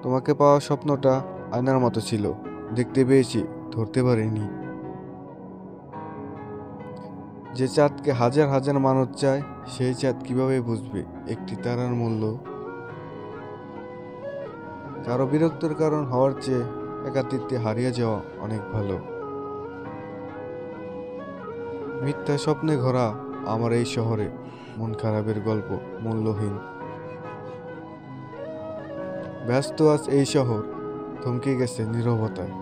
তোমাকে পাওয়া স্বপ্নটা আয়নার মতো ছিল, দেখতে পেয়েছি, ধরতে পারিনি। যে চাঁদকে হাজার হাজার মানুষ চায়, সেই চাঁদ কিভাবে বুঝবে একটি তারার মূল্য? কারো বিরক্তির কারণ হওয়ার চেয়ে একাকিত্বে হারিয়ে যাওয়া অনেক ভালো। মিথ্যা স্বপ্নে ঘোরা আমার এই শহরে, মন খারাপের গল্প মূল্যহীন। ব্যস্ত আজ এই শহর, থমকে গেছে নীরবতায়।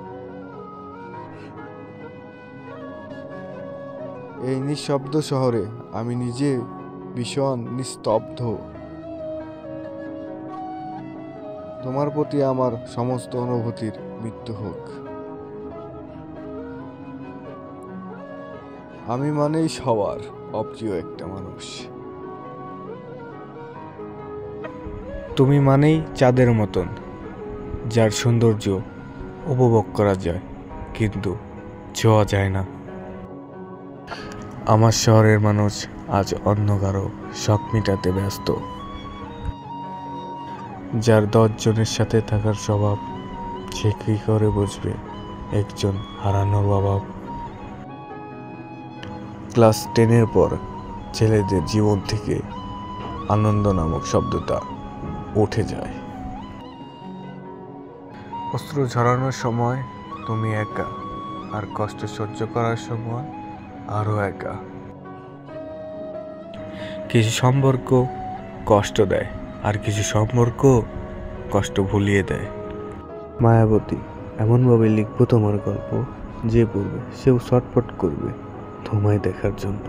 এই নিঃশব্দ শহরে আমি নিজে ভীষণ নিস্তব্ধ। তোমার প্রতি আমার সমস্ত অনুভূতির মৃত্যু হোক। আমি মানেই সবার অপ্রিয় একটা মানুষ। তুমি মানেই চাঁদের মতন, যার সৌন্দর্য উপভোগ করা যায় কিন্তু ছোঁয়া যায় না। আমার শহরের মানুষ আজ অন্য কারো শখ মেটাতে ব্যস্ত, যার 10 জনের সাথে থাকার স্বভাব, সে কী করে বুঝবে একজন হারানোর অভাব। ক্লাস 10-এর পর ছেলেদের জীবন থেকে আনন্দ নামক শব্দটা উঠে যায়। অশ্রু ঝরানোর সময় তুমি একা, আর কষ্ট সহ্য করার সময় আরও একা। কিছু সম্পর্ক কষ্ট দেয়, আর কিছু সম্পর্ক কষ্ট ভুলিয়ে দেয়। মায়াবতী, এমনভাবে লিখবো তোমার গল্প, যে পড়বে সেও ছটফট করবে তোমায় দেখার জন্য।